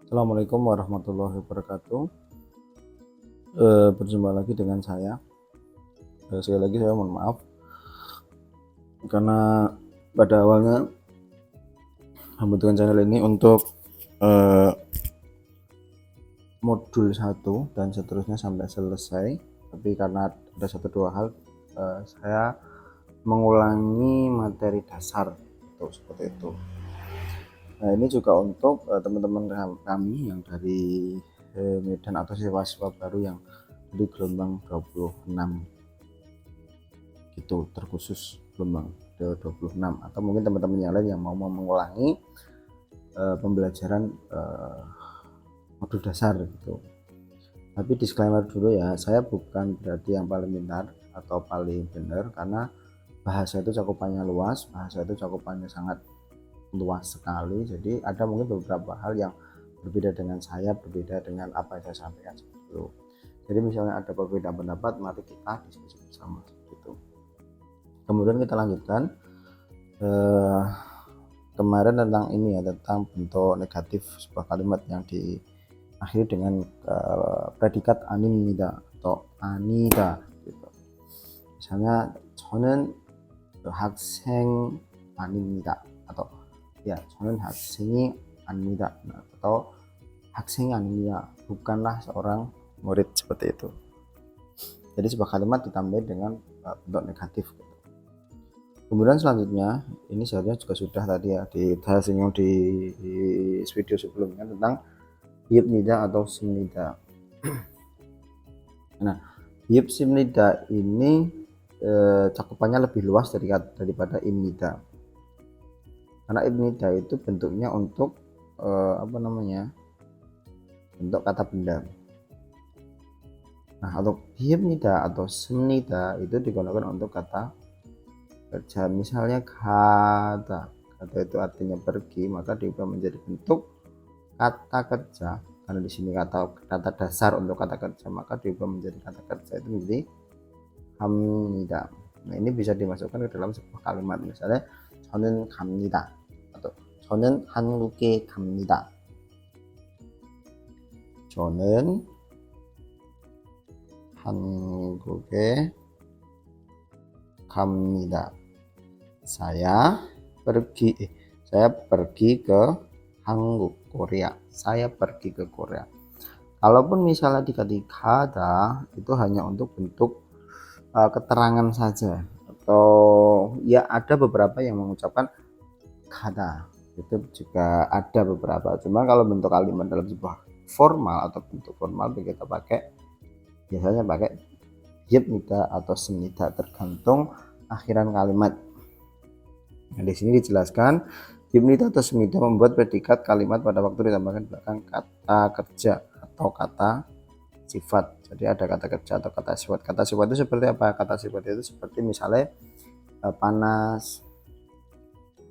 Assalamualaikum warahmatullahi wabarakatuh. Berjumpa lagi dengan saya. Sekali lagi saya mohon maaf karena pada awalnya membutuhkan channel ini untuk modul 1 dan seterusnya sampai selesai, tapi karena ada satu dua hal saya mengulangi materi dasar itu seperti itu. Nah, ini juga untuk teman-teman kami yang dari Medan atau siswa-siswa baru yang di gelombang 26 gitu, terkhusus gelombang 26, atau mungkin teman-teman yang lain yang mau mengulangi pembelajaran modul dasar gitu. Tapi disclaimer dulu ya, saya bukan berarti yang paling pintar atau paling benar, karena bahasa itu cakupannya luas, bahasa itu cakupannya sangat luas sekali. Jadi ada mungkin beberapa hal yang berbeda dengan saya, berbeda dengan apa yang saya sampaikan sebelum. Jadi misalnya ada perbedaan pendapat, mari kita diskusi bersama gitu. Kemudian kita lanjutkan kemarin tentang ini ya, tentang bentuk negatif sebuah kalimat yang diakhiri dengan predikat a닙니다 atau 아니다 gitu. Misalnya 저는 학생 아닙니다 atau ya 저는 학생이 아닙니다 atau 학생이 아닙니다, bukanlah seorang murid, seperti itu. Jadi sebuah kalimat ditambah dengan bentuk negatif gitu. Kemudian selanjutnya ini seharusnya juga sudah tadi ya dibahas di video sebelumnya tentang yibnida atau simnida. Nah, yib simnida ini cakupannya lebih luas daripada imnida, karena imnida itu bentuknya untuk bentuk kata benda. Nah, untuk yibnida atau simnida itu digunakan untuk kata kerja. Misalnya kata itu artinya pergi, maka diubah menjadi bentuk kata kerja. Karena di sini kata dasar untuk kata kerja, maka diubah menjadi kata kerja, itu menjadi hamida. Nah, ini bisa dimasukkan ke dalam sebuah kalimat, misalnya 저는 갑니다 atau 저는 한국에 갑니다. 저는 한국에 갑니다. Saya pergi ke Hanguk, Korea. Saya pergi ke Korea. Kalaupun misalnya dikasih kata, itu hanya untuk bentuk keterangan saja, atau ya ada beberapa yang mengucapkan kata, itu juga ada beberapa. Cuma kalau bentuk kalimat dalam sebuah formal atau bentuk formal, kita biasanya pakai yibnida atau simnida, tergantung akhiran kalimat. Nah, di sini dijelaskan yibnida atau simnida membuat predikat kalimat pada waktu ditambahkan belakang kata kerja atau kata sifat. Jadi ada kata kerja atau kata sifat. Kata sifat itu seperti apa? Kata sifat itu seperti misalnya panas,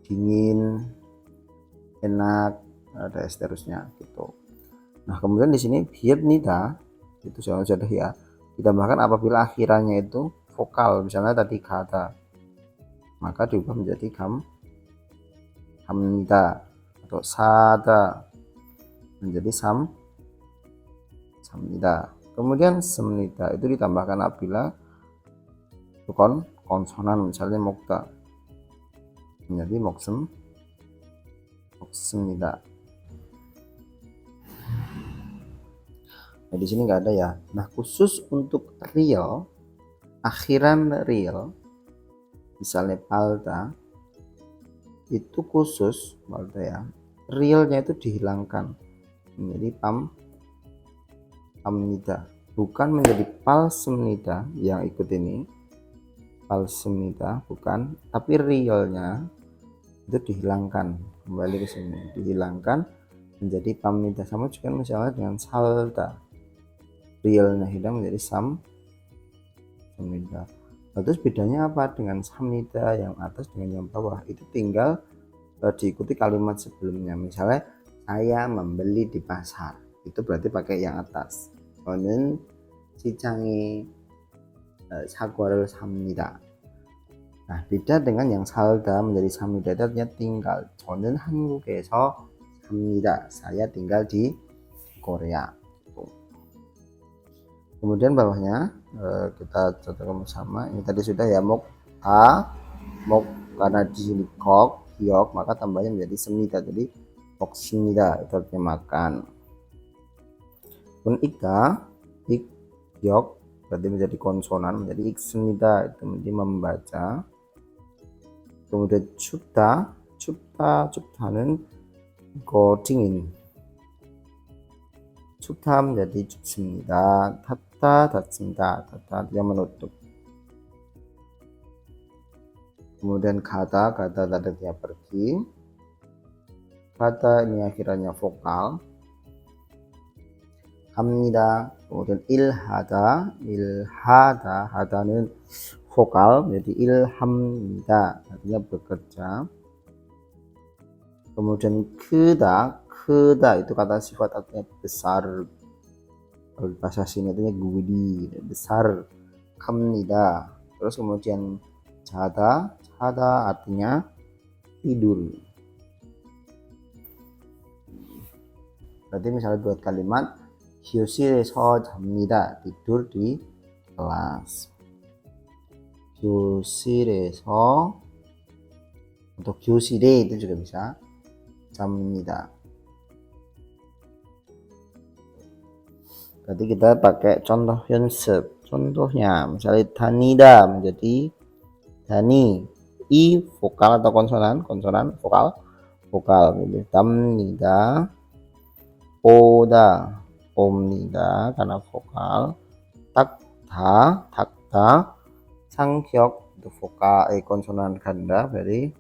dingin, enak, dan seterusnya gitu. Nah, kemudian di sini yibnida itu sudah ya ditambahkan apabila akhirannya itu vokal, misalnya tadi kata, maka diubah menjadi hamida atau sada menjadi samida. Kemudian semnida itu ditambahkan apabila konsonan, misalnya mokta menjadi moksemida. Nah, di sini nggak ada ya. Nah, khusus untuk real, akhiran real, misalnya palta, itu khusus palta ya, realnya itu dihilangkan menjadi pamnida, bukan menjadi palsemnida yang ikut ini. Palsemnida bukan, tapi realnya itu dihilangkan, kembali ke sini dihilangkan menjadi pamnida. Sama juga misalnya dengan salta, realnya hilang menjadi samnida. Terus bedanya apa dengan samnida yang atas dengan yang bawah? Itu tinggal diikuti kalimat sebelumnya. Misalnya saya membeli di pasar, itu berarti pakai yang atas. 저는 시장에 사과를 삽니다. Nah, beda dengan yang salda menjadi samida, artinya tinggal. 저는 한국에서 삽니다. Saya tinggal di Korea. Kemudian bawahnya kita contohkan bersama. Ini tadi sudah ya, mok karena di sini kok hyok maka tambahnya menjadi semida, jadi moksimida itu artinya makan. Pun ik hyok berarti menjadi konsonan, menjadi iksemida itu menjadi membaca. Kemudian 춥다는 이거 dingin. 춥다 menjadi 춥습니다. 닫습니다. artinya menutup. Kemudian kata tadinya pergi. Kata ini akhirnya vokal. 합니다. kemudian hada는 vokal menjadi ilham니다, artinya bekerja. Kemudian keda itu kata sifat artinya besar. Kalau bahasa sini artinya gede, besar. 갑니다. Terus kemudian jada artinya tidur. Berarti misalnya buat kalimat 교실에서 잡니다. tidur di kelas. 교실에서 atau 교실에 itu juga bisa 잡니다. Berarti kita pakai contoh 연습. Contohnya misalnya 다니다 menjadi dani. I vokal atau konsonan vokal jadi 담니다. 오다 옵니다 karena vokal. 닦다 상격 itu vokal konsonan ganda dari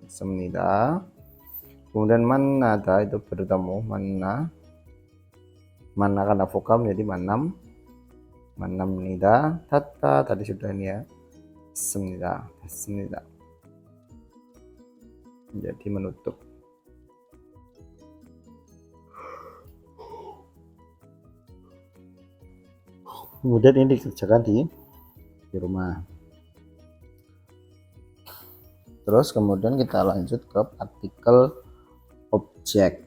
semnida. Kemudian manada itu bertemu mana karena vokal menjadi manamnida. Tata tadi sudah ini ya, semnida menjadi menutup. Kemudian ini dikerjakan di rumah. Terus kemudian kita lanjut ke partikel objek.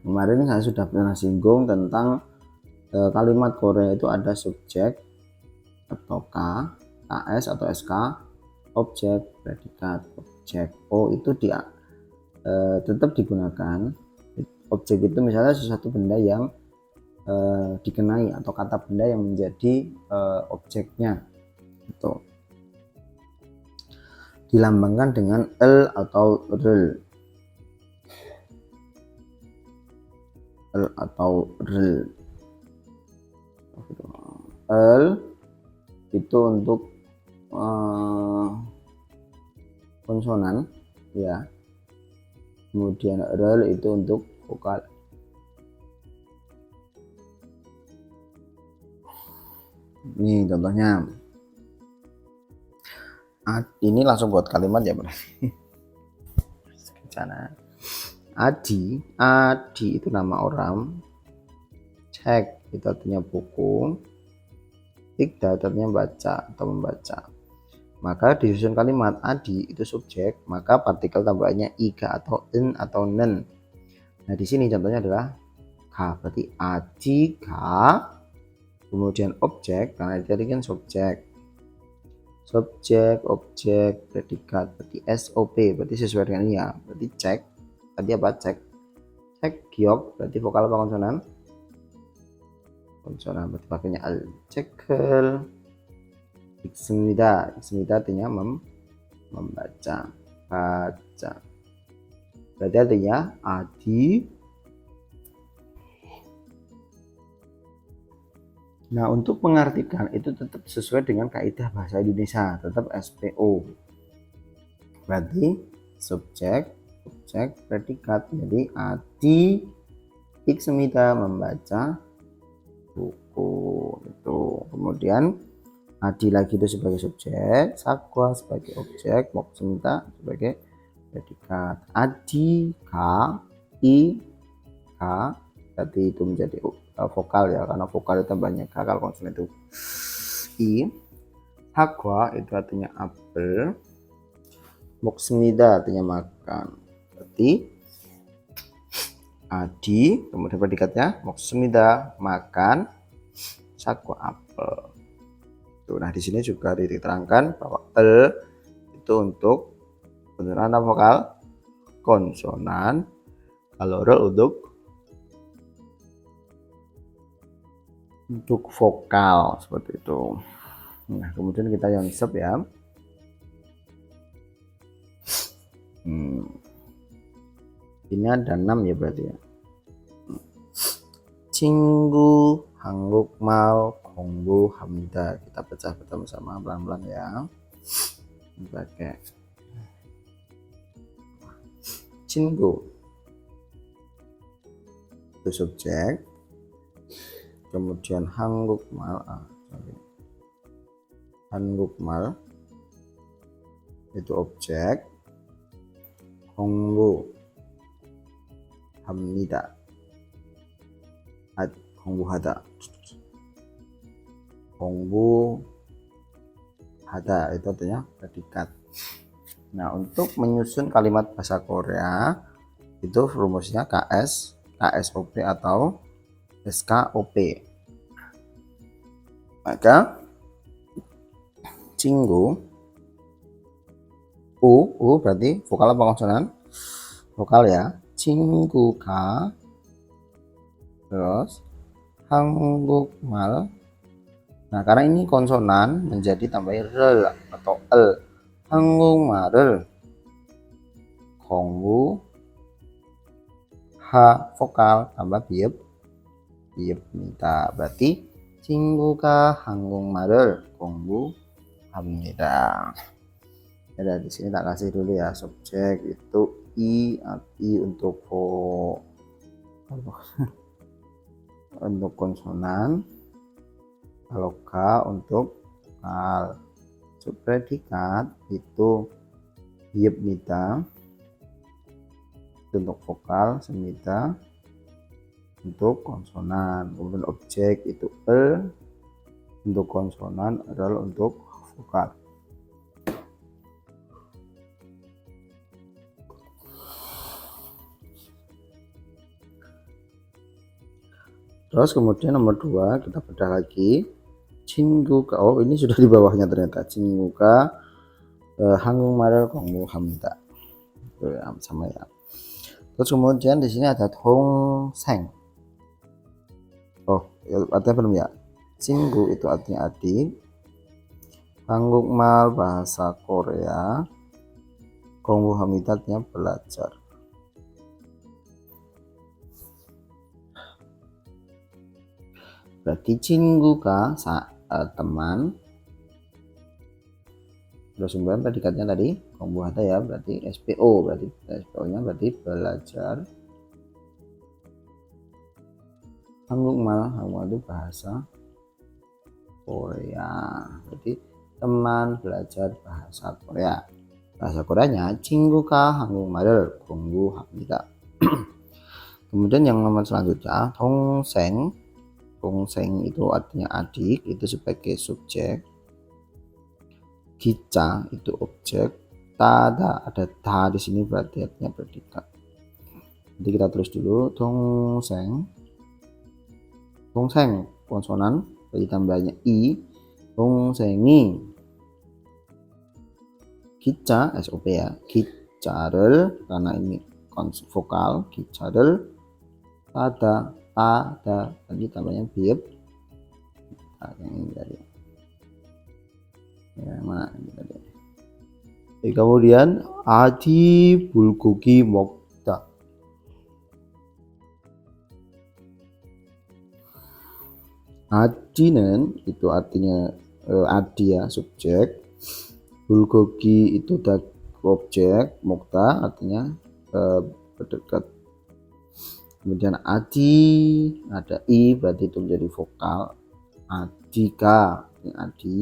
Kemarin saya sudah pernah singgung tentang kalimat Korea itu ada subjek atau KS atau SK, objek, predikat, objek. Itu tetap digunakan. Objek itu misalnya sesuatu benda yang dikenai atau kata benda yang menjadi objeknya itu dilambangkan dengan L atau RL. L itu untuk konsonan ya. Kemudian RL itu untuk vokal. Ini contohnya. Ini langsung buat kalimat ya berarti. Adi itu nama orang. Cek itu artinya buku. Ikda artinya baca atau membaca. Maka disusun kalimat Adi itu subjek, maka partikel tambahannya iga atau in atau nen. Nah di sini contohnya adalah ka, berarti Adi ka. Kemudian objek, karena tadi kan subjek, objek, predikat, berarti SOP, berarti sesuai dengan ya. Berarti cek, tadi apa cek giok, berarti vokal apa konsonan? Konsonan, berarti pakainya al. Cekel. Iksemida artinya membaca, baca. Berarti artinya Adi. Nah untuk mengartikan itu tetap sesuai dengan kaidah bahasa Indonesia, tetap SPO. Berarti subjek, objek, predikat. Jadi Adi iksemida membaca buku itu. Kemudian Adi lagi itu sebagai subjek, sakwa sebagai objek, moksemida sebagai predikat. Adi ka i ka, berarti itu menjadi vokal ya, karena vokal itu banyak kalau konsonan itu i. Sakwa itu artinya apel. 먹습니다 artinya makan. Berarti adi kemudian predikatnya 먹습니다 makan sagu apel. Tuh, nah di sini juga diterangkan bahwa itu untuk beneran vokal konsonan, kalau untuk vokal seperti itu. Nah kemudian kita yonsep ya. Ini ada 6 ya berarti ya. 친구 한국말 공부합니다. Kita pecah bersama pelan-pelan ya. Pakai 친구 itu subjek, kemudian 한국말 한국말 itu objek, 공부합니다 공부하다 itu artinya predikat. Nah untuk menyusun kalimat bahasa Korea itu rumusnya KS, KSOP atau SKOP. Maka 친구 U berarti vokal apa konsonan? Vokal ya. 친구가 terus 한국말. Nah karena ini konsonan menjadi tambahin rel atau l. 한국말을 vokal tambah bi읍입니다. berarti 친구가 한국말을 공부합니다. Ya, di sini tak kasih dulu ya, subjek itu i untuk untuk konsonan, kalau k untuk vokal. Predikat itu bi읍니다 untuk vokal, semita untuk konsonan. Kemudian objek itu untuk konsonan, rel untuk vokal. Terus kemudian nomor 2 kita bedah lagi. 친구가 ini sudah di bawahnya ternyata. 친구가 한국말을 공부합니다. sama ya. Terus kemudian di sini ada 동생. Artinya belum ya. 친구 itu artinya adik. 한국말 bahasa Korea. 공부합니다 artinya belajar. Berarti 친구가 teman. Terus kemudian predikatnya tadi 공부하다 ya, berarti SPO, berarti SPO nya berarti belajar. 한국말 itu bahasa Korea, berarti teman belajar bahasa Korea. Bahasa Koreanya 친구가 한국말을 공부합니다. Kemudian yang nomor selanjutnya 동생. 동생 itu artinya adik, itu sebagai subjek. 기자 itu objek. tada ada ta di sini berarti artinya predikat. Jadi kita tulis dulu 동생. 동생 konsonan ditambahnya i. 동생이 기자 SOP ya. 기자를 karena ini vokal, 기자를 tada tadi tambahnya bi읍. Yang ini tadi ya, mana ini tadi. Kemudian adi bulgogi 먹다. adi는 itu artinya adi ya, subjek. bulgogi itu objek. 먹다 artinya berdekat. Kemudian adi ada i berarti itu menjadi vokal. adika ini adi.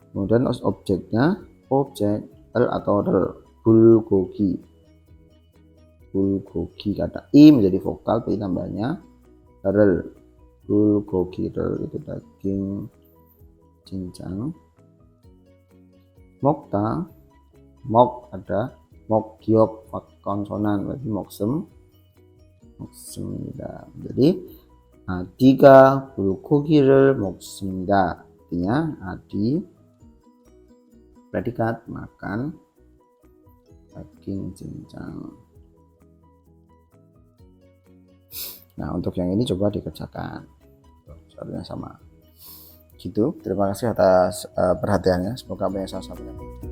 Kemudian objeknya objek l atau rel. bulgogi kata i menjadi vokal, berarti tambahnya rel. bulgogi rel itu daging cincang. 먹다 mok ada mok giok konsonan berarti 먹습니다. jadi 아디가 불고기를 먹습니다. artinya Adi predikat makan daging cincang. Nah, untuk yang ini coba dikerjakan. Soalnya sama. Gitu. Terima kasih atas perhatiannya. Semoga apa yang saya sampaikan